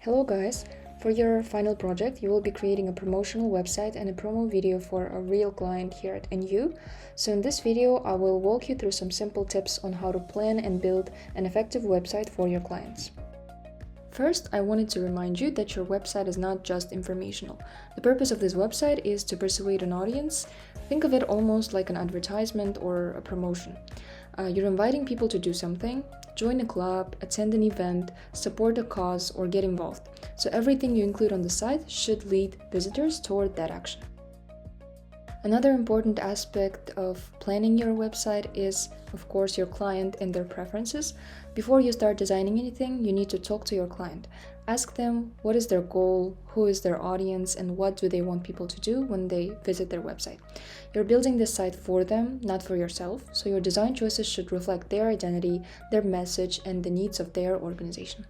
Hello guys! For your final project, you will be creating a promotional website and a promo video for a real client here at NU. So in this video, I will walk you through some simple tips on how to plan and build an effective website for your clients. First, I wanted to remind you that your website is not just informational. The purpose of this website is to persuade an audience. Think of it almost like an advertisement or a promotion. You're inviting people to do something, join a club, attend an event, support a cause, or get involved. So everything you include on the site should lead visitors toward that action. Another important aspect of planning your website is, of course, your client and their preferences. Before you start designing anything, you need to talk to your client. Ask them what is their goal, who is their audience, and what do they want people to do when they visit their website. You're building this site for them, not for yourself, so your design choices should reflect their identity, their message, and the needs of their organization.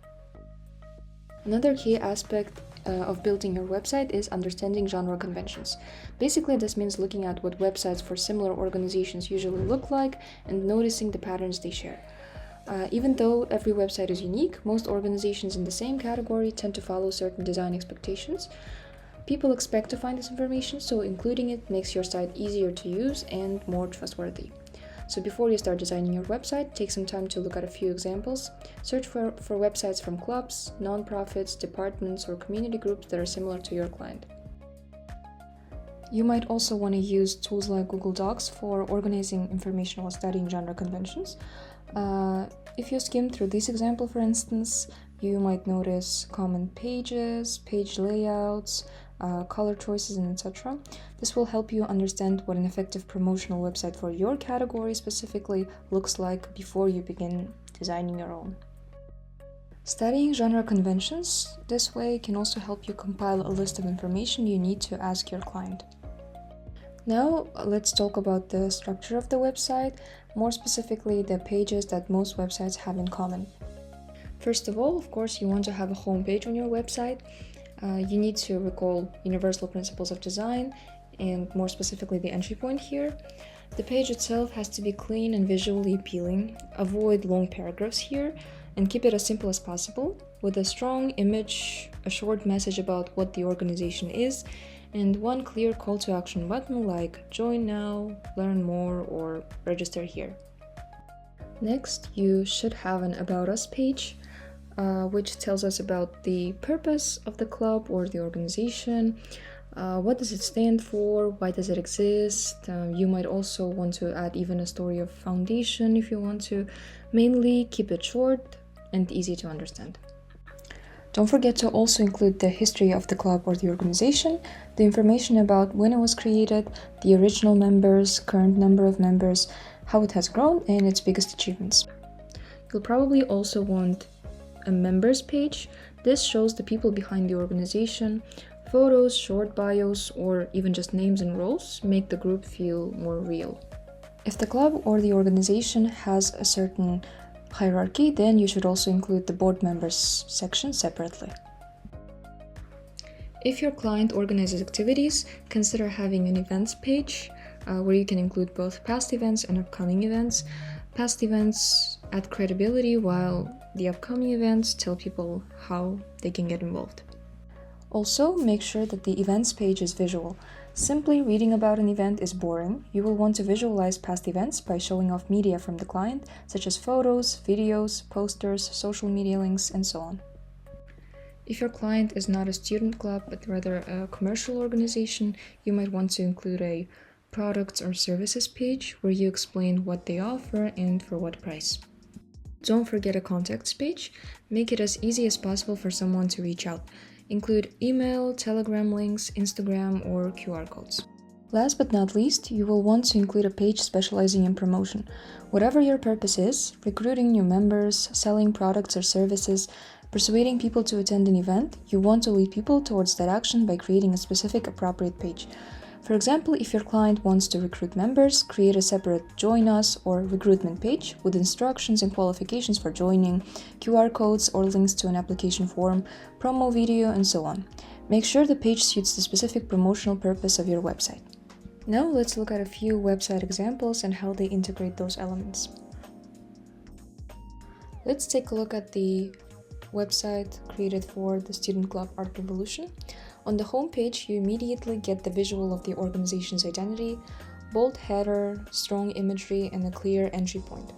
Another key aspect of building your website is understanding genre conventions. Basically, this means looking at what websites for similar organizations usually look like and noticing the patterns they share. Even though every website is unique, most organizations in the same category tend to follow certain design expectations. People expect to find this information, so including it makes your site easier to use and more trustworthy. So before you start designing your website, take some time to look at a few examples. Search for websites from clubs, nonprofits, departments, or community groups that are similar to your client. You might also want to use tools like Google Docs for organizing information while studying genre conventions. If you skim through this example, for instance, you might notice common pages, page layouts, color choices, and etc. This will help you understand what an effective promotional website for your category specifically looks like before you begin designing your own. Studying genre conventions this way can also help you compile a list of information you need to ask your client. Now let's talk about the structure of the website, more specifically the pages that most websites have in common. First of all, of course, you want to have a home page on your website. You need to recall universal principles of design and more specifically the entry point here. The page itself has to be clean and visually appealing. Avoid long paragraphs here and keep it as simple as possible with a strong image, a short message about what the organization is, and one clear call to action button like join now, learn more, or register here. Next, you should have an About Us page, which tells us about the purpose of the club or the organization, what does it stand for, why does it exist. You might also want to add even a story of foundation if you want to. Mainly keep it short and easy to understand. Don't forget to also include the history of the club or the organization, the information about when it was created, the original members, current number of members, how it has grown, and its biggest achievements. You'll probably also want a members page. This shows the people behind the organization. Photos, short bios, or even just names and roles make the group feel more real. If the club or the organization has a certain hierarchy, then you should also include the board members section separately. If your client organizes activities, consider having an events page where you can include both past events and upcoming events. Past events add credibility, while the upcoming events tell people how they can get involved. Also, make sure that the events page is visual. Simply reading about an event is boring. You will want to visualize past events by showing off media from the client, such as photos, videos, posters, social media links, and so on. If your client is not a student club, but rather a commercial organization, you might want to include a products or services page where you explain what they offer and for what price. Don't forget a contacts page. Make it as easy as possible for someone to reach out. Include email, Telegram links, Instagram, or QR codes. Last but not least, you will want to include a page specializing in promotion. Whatever your purpose is, recruiting new members, selling products or services, persuading people to attend an event, you want to lead people towards that action by creating a specific appropriate page. For example, if your client wants to recruit members, create a separate Join Us or recruitment page with instructions and qualifications for joining, QR codes or links to an application form, promo video, and so on. Make sure the page suits the specific promotional purpose of your website. Now let's look at a few website examples and how they integrate those elements. Let's take a look at the website created for the Student Club Art Revolution. On the home page, you immediately get the visual of the organization's identity, bold header, strong imagery, and a clear entry point.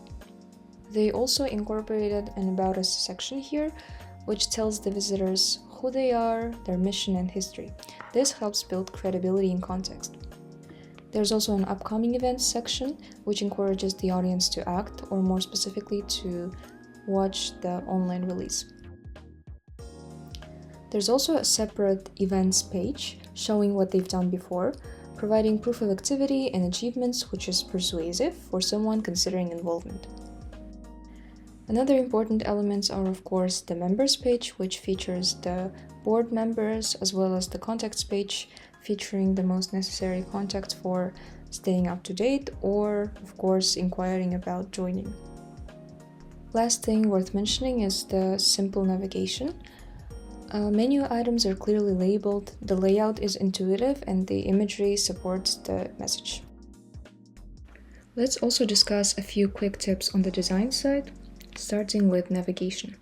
They also incorporated an About Us section here, which tells the visitors who they are, their mission, and history. This helps build credibility and context. There's also an upcoming events section, which encourages the audience to act, or more specifically, to watch the online release. There's also a separate events page showing what they've done before, providing proof of activity and achievements, which is persuasive for someone considering involvement. Another important elements are, of course, the members page, which features the board members, as well as the contacts page, featuring the most necessary contacts for staying up to date or, of course, inquiring about joining. Last thing worth mentioning is the simple navigation. Menu items are clearly labeled, the layout is intuitive, and the imagery supports the message. Let's also discuss a few quick tips on the design side, starting with navigation.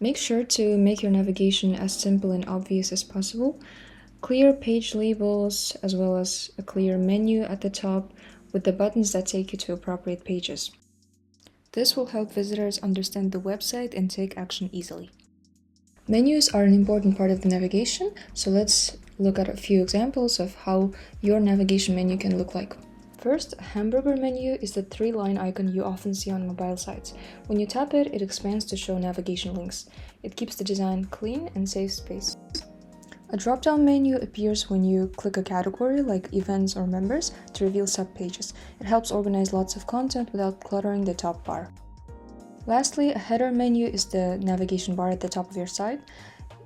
Make sure to make your navigation as simple and obvious as possible. Clear page labels, as well as a clear menu at the top with the buttons that take you to appropriate pages. This will help visitors understand the website and take action easily. Menus are an important part of the navigation, so let's look at a few examples of how your navigation menu can look like. First, a hamburger menu is the 3-line icon you often see on mobile sites. When you tap it, it expands to show navigation links. It keeps the design clean and saves space. A drop-down menu appears when you click a category like events or members to reveal sub-pages. It helps organize lots of content without cluttering the top bar. Lastly, a header menu is the navigation bar at the top of your site.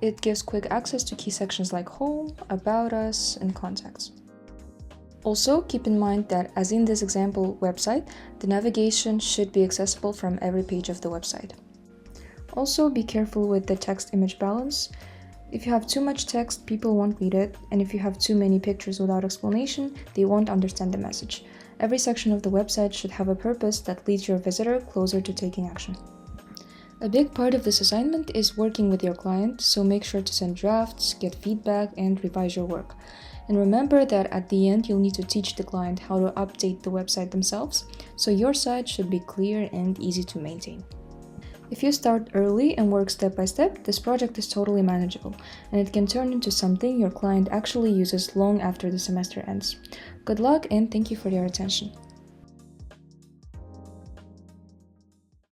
It gives quick access to key sections like Home, About Us, and Contacts. Also, keep in mind that, as in this example website, the navigation should be accessible from every page of the website. Also, be careful with the text-image balance. If you have too much text, people won't read it, and if you have too many pictures without explanation, they won't understand the message. Every section of the website should have a purpose that leads your visitor closer to taking action. A big part of this assignment is working with your client, so make sure to send drafts, get feedback, and revise your work. And remember that at the end, you'll need to teach the client how to update the website themselves, so your site should be clear and easy to maintain. If you start early and work step by step, this project is totally manageable, and it can turn into something your client actually uses long after the semester ends. Good luck, and thank you for your attention.